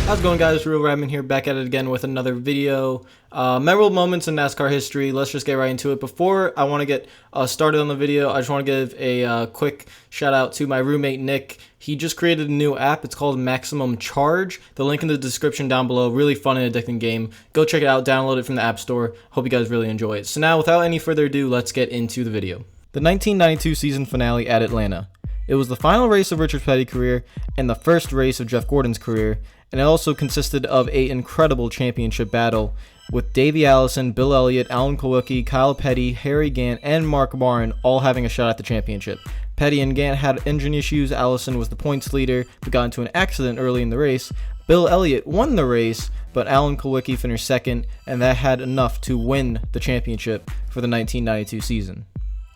How's it going, guys? RealRadman here, back at it again with another video. Memorable moments in NASCAR history. Let's just get right into it. Before I want to get started on the video, I just want to give a quick shout out to my roommate Nick. He just created a new app. It's called Maximum Charge. The link in the description down below. Really fun and addicting game. Go check it out. Download it from the App Store. Hope you guys really enjoy it. So now, without any further ado, let's get into the video. The 1992 season finale at Atlanta. It was the final race of Richard Petty's career and the first race of Jeff Gordon's career, and it also consisted of an incredible championship battle with Davey Allison, Bill Elliott, Alan Kulwicki, Kyle Petty, Harry Gant, and Mark Martin all having a shot at the championship. Petty and Gant had engine issues. Allison was the points leader but got into an accident early in the race. Bill Elliott won the race, but Alan Kulwicki finished second, and that had enough to win the championship for the 1992 season.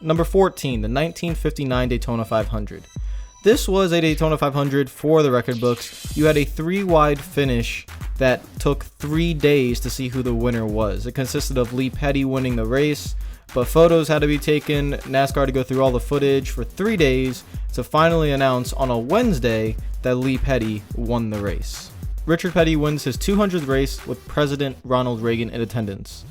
Number 14, the 1959 Daytona 500. This was a Daytona 500 for the record books. You had a 3-wide finish that took 3 days to see who the winner was. It consisted of Lee Petty winning the race, but photos had to be taken, NASCAR to go through all the footage for 3 days to finally announce on a Wednesday that Lee Petty won the race. Richard Petty wins his 200th race with President Ronald Reagan in attendance.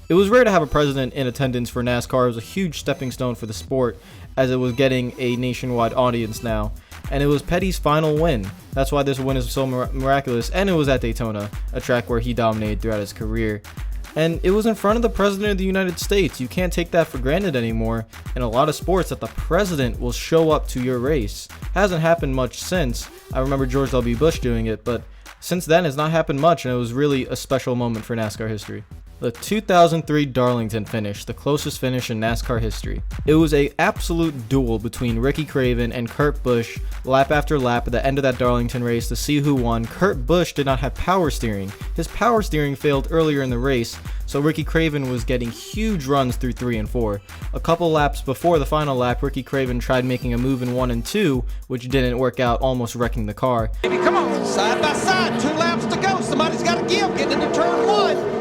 It was rare to have a president in attendance for NASCAR. It was a huge stepping stone for the sport, as it was getting a nationwide audience now, and it was Petty's final win. That's why this win is so miraculous, and it was at Daytona, a track where he dominated throughout his career. And it was in front of the President of the United States. You can't take that for granted anymore in a lot of sports, that the president will show up to your race. Hasn't happened much since. I remember George W. Bush doing it, but since then it's not happened much, and it was really a special moment for NASCAR history. The 2003 Darlington finish, the closest finish in NASCAR history. It was an absolute duel between Ricky Craven and Kurt Busch, lap after lap at the end of that Darlington race to see who won. Kurt Busch did not have power steering. His power steering failed earlier in the race, so Ricky Craven was getting huge runs through 3 and 4. A couple laps before the final lap, Ricky Craven tried making a move in 1 and 2, which didn't work out, almost wrecking the car. Baby, come on, side by side, 2 laps to go. Somebody's got to give, getting into turn 1.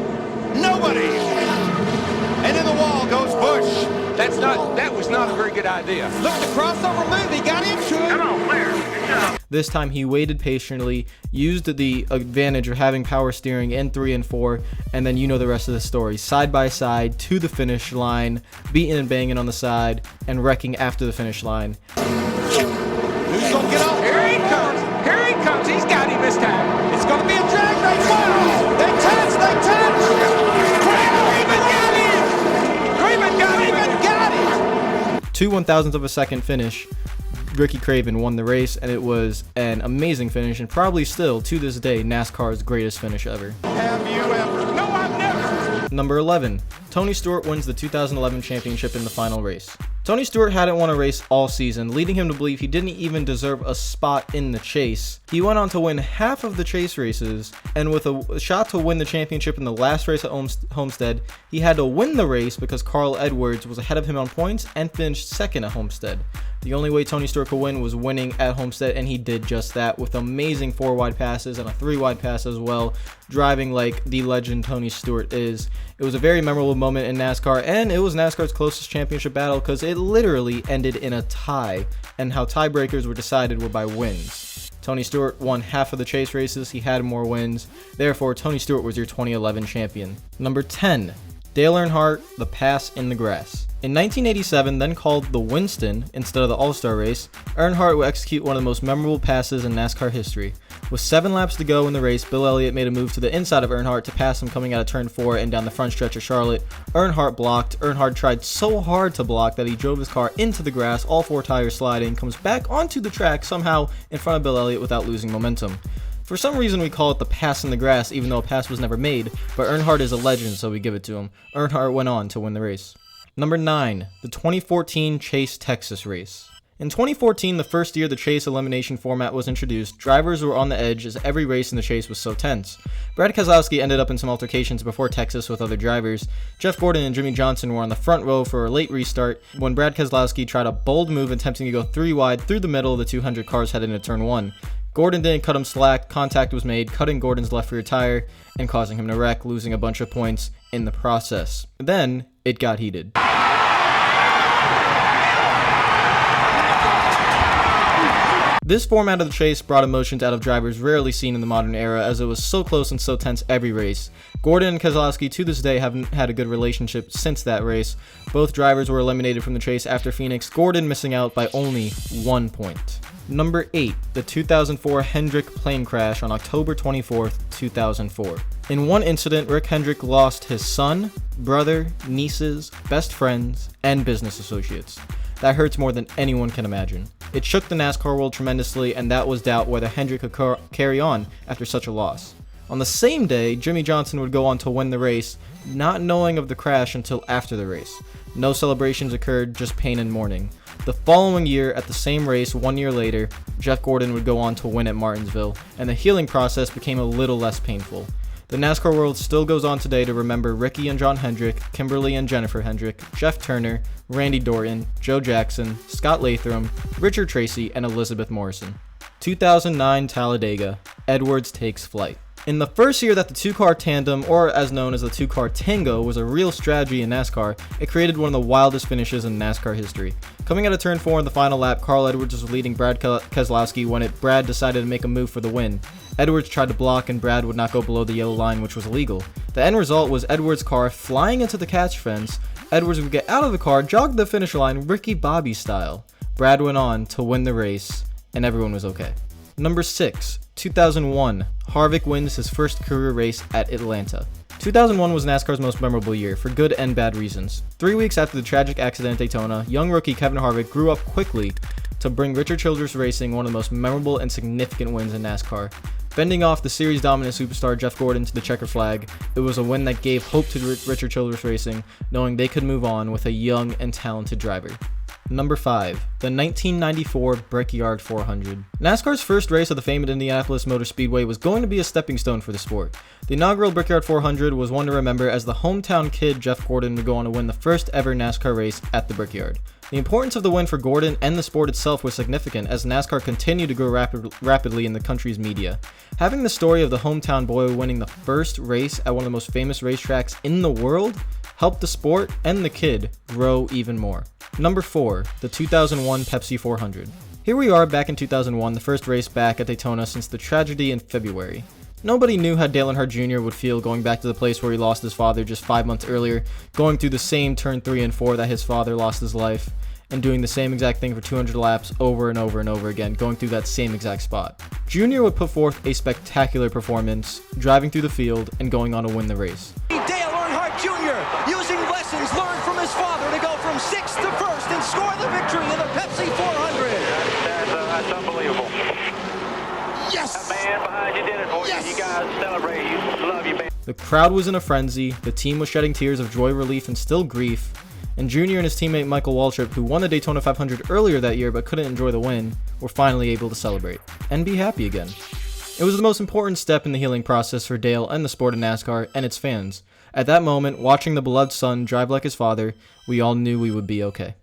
Nobody. And in the wall goes Busch. That was not a very good idea. Look, the crossover move, he got into it. Come on, clear. Good job. This time he waited patiently, used the advantage of having power steering in 3 and 4, and then you know the rest of the story. Side by side to the finish line, beating and banging on the side, and wrecking after the finish line. Who's gonna get off? Here he comes. Here he comes. He's got him this time. It's gonna be a drag race. Wow! They touch! They touch! Craven got it! 2 1,000ths of a second finish. Ricky Craven won the race, and it was an amazing finish, and probably still, to this day, NASCAR's greatest finish ever. Have you ever? No, I've never. Number 11. Tony Stewart wins the 2011 championship in the final race. Tony Stewart hadn't won a race all season, leading him to believe he didn't even deserve a spot in the chase. He went on to win half of the chase races, and with a shot to win the championship in the last race at Homestead, he had to win the race because Carl Edwards was ahead of him on points and finished second at Homestead. The only way Tony Stewart could win was winning at Homestead, and he did just that with amazing 4-wide passes and a 3-wide pass as well, driving like the legend Tony Stewart is. It was a very memorable moment in NASCAR, and it was NASCAR's closest championship battle because it literally ended in a tie, and how tiebreakers were decided were by wins. Tony Stewart won half of the chase races. He had more wins. Therefore, Tony Stewart was your 2011 champion. Number 10. Dale Earnhardt, the pass in the grass. In 1987, then called the Winston instead of the All-Star race, Earnhardt would execute one of the most memorable passes in NASCAR history. With 7 laps to go in the race, Bill Elliott made a move to the inside of Earnhardt to pass him coming out of turn 4 and down the front stretch of Charlotte. Earnhardt blocked. Earnhardt tried so hard to block that he drove his car into the grass, all 4 tires sliding, comes back onto the track somehow in front of Bill Elliott without losing momentum. For some reason, we call it the pass in the grass, even though a pass was never made, but Earnhardt is a legend, so we give it to him. Earnhardt went on to win the race. Number 9, the 2014 Chase Texas race. In 2014, the first year the Chase elimination format was introduced, drivers were on the edge as every race in the Chase was so tense. Brad Keselowski ended up in some altercations before Texas with other drivers. Jeff Gordon and Jimmy Johnson were on the front row for a late restart when Brad Keselowski tried a bold move attempting to go 3 wide through the middle of the 200 cars heading into turn 1. Gordon didn't cut him slack, contact was made, cutting Gordon's left rear tire and causing him to wreck, losing a bunch of points in the process. Then, it got heated. This format of the chase brought emotions out of drivers rarely seen in the modern era, as it was so close and so tense every race. Gordon and Keselowski to this day haven't had a good relationship since that race. Both drivers were eliminated from the chase after Phoenix, Gordon missing out by only 1 point. Number 8, the 2004 Hendrick plane crash on October 24th, 2004. In one incident, Rick Hendrick lost his son, brother, nieces, best friends, and business associates. That hurts more than anyone can imagine. It shook the NASCAR world tremendously, and that was doubt whether Hendrick could carry on after such a loss. On the same day, Jimmie Johnson would go on to win the race, not knowing of the crash until after the race. No celebrations occurred, just pain and mourning. The following year, at the same race 1 year later, Jeff Gordon would go on to win at Martinsville, and the healing process became a little less painful. The NASCAR world still goes on today to remember Ricky and John Hendrick, Kimberly and Jennifer Hendrick, Jeff Turner, Randy Dorton, Joe Jackson, Scott Latham, Richard Tracy, and Elizabeth Morrison. 2009 Talladega, Edwards takes flight. In the first year that the two-car tandem, or as known as the two-car tango, was a real strategy in NASCAR, it created one of the wildest finishes in NASCAR history. Coming out of turn 4 in the final lap, Carl Edwards was leading Brad Keselowski when Brad decided to make a move for the win. Edwards tried to block and Brad would not go below the yellow line, which was illegal. The end result was Edwards' car flying into the catch fence. Edwards would get out of the car, jog the finish line Ricky Bobby style. Brad went on to win the race, and everyone was okay. Number 6, 2001. Harvick wins his first career race at Atlanta. 2001 was NASCAR's most memorable year, for good and bad reasons. 3 weeks after the tragic accident at Daytona, young rookie Kevin Harvick grew up quickly to bring Richard Childress Racing one of the most memorable and significant wins in NASCAR. Fending off the series dominant superstar Jeff Gordon to the checker flag, it was a win that gave hope to Richard Childress Racing, knowing they could move on with a young and talented driver. Number 5, the 1994 Brickyard 400. NASCAR's first race of the famed Indianapolis Motor Speedway was going to be a stepping stone for the sport. The inaugural Brickyard 400 was one to remember, as the hometown kid Jeff Gordon would go on to win the first ever NASCAR race at the Brickyard. The importance of the win for Gordon and the sport itself was significant, as NASCAR continued to grow rapidly in the country's media. Having the story of the hometown boy winning the first race at one of the most famous racetracks in the world helped the sport and the kid grow even more. Number 4, the 2001 Pepsi 400. Here we are back in 2001, the first race back at Daytona since the tragedy in February. Nobody knew how Dale Earnhardt Jr. would feel going back to the place where he lost his father just 5 months earlier, going through the same turn 3 and 4 that his father lost his life, and doing the same exact thing for 200 laps over and over and over again, going through that same exact spot. Jr. would put forth a spectacular performance, driving through the field and going on to win the race. Dale Earnhardt Jr. using lessons learned from his father to go from 6th to 1st and score the victory in the Pepsi 400. That's unbelievable. Yes! That man behind you did it for you. Yes! You guys celebrate. You love you, man. The crowd was in a frenzy, the team was shedding tears of joy, relief, and still grief, and Jr. and his teammate Michael Waltrip, who won the Daytona 500 earlier that year but couldn't enjoy the win, were finally able to celebrate and be happy again. It was the most important step in the healing process for Dale and the sport of NASCAR and its fans. At that moment, watching the beloved son drive like his father, we all knew we would be okay.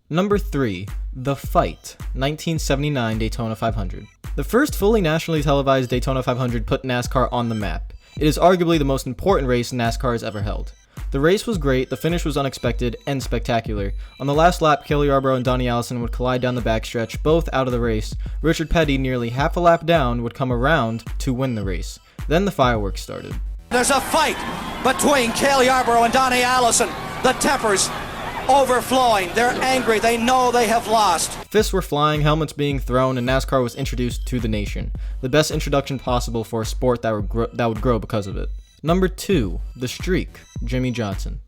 Number 3, The Fight, 1979 Daytona 500. The first fully nationally televised Daytona 500 put NASCAR on the map. It is arguably the most important race NASCAR has ever held. The race was great, the finish was unexpected and spectacular. On the last lap, Cale Yarborough and Donnie Allison would collide down the backstretch, both out of the race. Richard Petty, nearly half a lap down, would come around to win the race. Then the fireworks started. There's a fight between Cale Yarborough and Donnie Allison. The tempers overflowing. They're angry. They know they have lost. Fists were flying, helmets being thrown, and NASCAR was introduced to the nation. The best introduction possible for a sport that would grow because of it. Number 2, The Streak, Jimmie Johnson.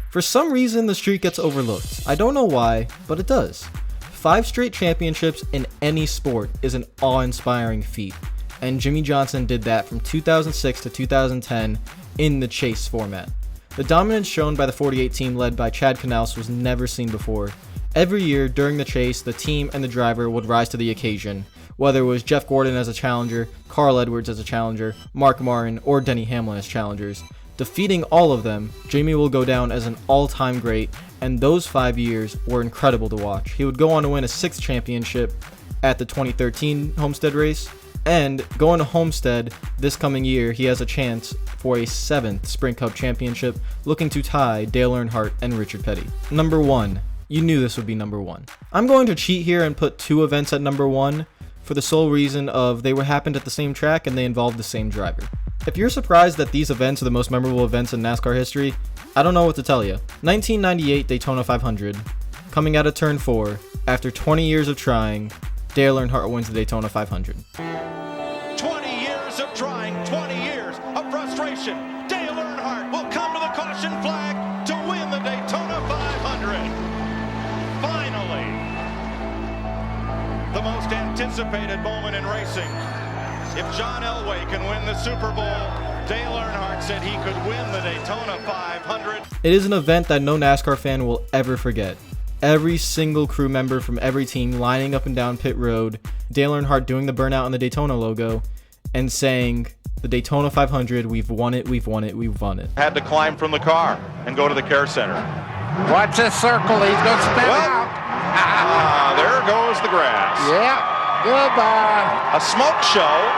For some reason, the streak gets overlooked. I don't know why, but it does. 5 straight championships in any sport is an awe-inspiring feat, and Jimmie Johnson did that from 2006 to 2010 in the chase format. The dominance shown by the 48 team led by Chad Knaus was never seen before. Every year during the chase, the team and the driver would rise to the occasion, whether it was Jeff Gordon as a challenger, Carl Edwards as a challenger, Mark Martin, or Denny Hamlin as challengers. Defeating all of them, Jimmie will go down as an all-time great, and those 5 years were incredible to watch. He would go on to win a 6th championship at the 2013 Homestead race, and going to Homestead this coming year, he has a chance for a 7th Sprint Cup championship, looking to tie Dale Earnhardt and Richard Petty. Number 1, you knew this would be number 1. I'm going to cheat here and put 2 events at number 1 for the sole reason of they happened at the same track and they involved the same driver. If you're surprised that these events are the most memorable events in NASCAR history, I don't know what to tell you. 1998 Daytona 500, coming out of turn 4, after 20 years of trying, Dale Earnhardt wins the Daytona 500. 20 years of trying, 20 years of frustration. Dale Earnhardt will come to the caution flag to win the Daytona 500. Finally, the most anticipated moment in racing. If John Elway can win the Super Bowl, Dale Earnhardt said he could win the Daytona 500. It is an event that no NASCAR fan will ever forget. Every single crew member from every team lining up and down pit road, Dale Earnhardt doing the burnout on the Daytona logo, and saying, the Daytona 500, we've won it, we've won it, we've won it. Had to climb from the car and go to the care center. Watch this circle, he's going to spin out. There goes the grass. Yeah, goodbye. A smoke show.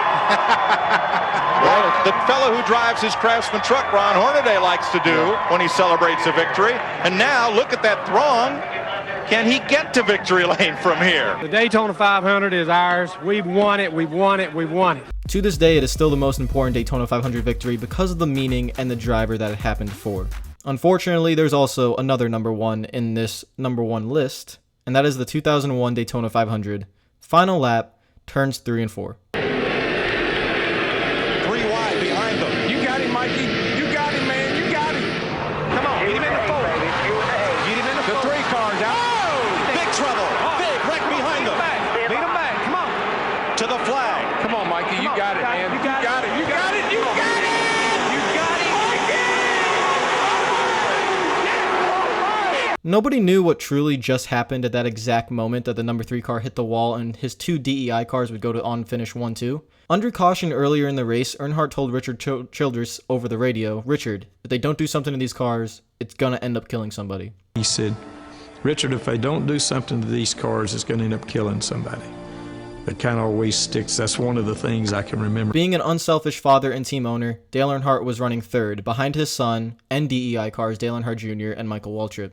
Like the fellow who drives his Craftsman truck, Ron Hornaday, likes to do when he celebrates a victory. And now, look at that throng. Can he get to victory lane from here? The Daytona 500 is ours. We've won it, we've won it, we've won it. To this day, it is still the most important Daytona 500 victory because of the meaning and the driver that it happened for. Unfortunately, there's also another number 1 in this number 1 list, and that is the 2001 Daytona 500. Final lap, turns 3 and 4. 3 wide behind them. You got him, Mikey. You got him, man. You got him. Come on, get him in the 4. Get him in the 4. The 3 cars out. Oh! Big trouble. Big wreck behind them. Beat him back. Come on. To the flag. Come on, Mikey. You got it, man. You got it. You got it. You got it. You got it. Nobody knew what truly just happened at that exact moment that the number 3 car hit the wall and his 2 DEI cars would go to on finish 1-2. Under caution earlier in the race, Earnhardt told Richard Childress over the radio, "Richard, if they don't do something to these cars, it's gonna end up killing somebody." He said, "Richard, if they don't do something to these cars, it's going to end up killing somebody." That kind of always sticks. That's one of the things I can remember. Being an unselfish father and team owner, Dale Earnhardt was running 3rd behind his son and DEI cars Dale Earnhardt Jr. and Michael Waltrip.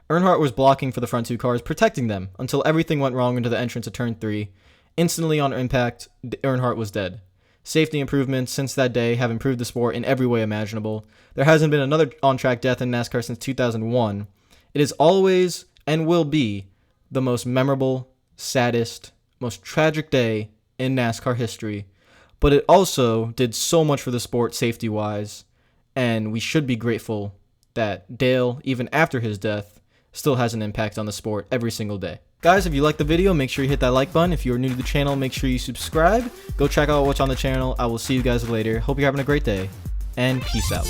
Earnhardt was blocking for the front 2 cars, protecting them, until everything went wrong into the entrance of turn 3. Instantly on impact, Earnhardt was dead. Safety improvements since that day have improved the sport in every way imaginable. There hasn't been another on-track death in NASCAR since 2001. It is always and will be the most memorable, saddest, most tragic day in NASCAR history. But it also did so much for the sport safety-wise, and we should be grateful that Dale, even after his death, still has an impact on the sport every single day. Guys, if you liked the video, make sure you hit that like button. If you are new to the channel, make sure you subscribe. Go check out what's on the channel. I will see you guys later. Hope you're having a great day, and peace out.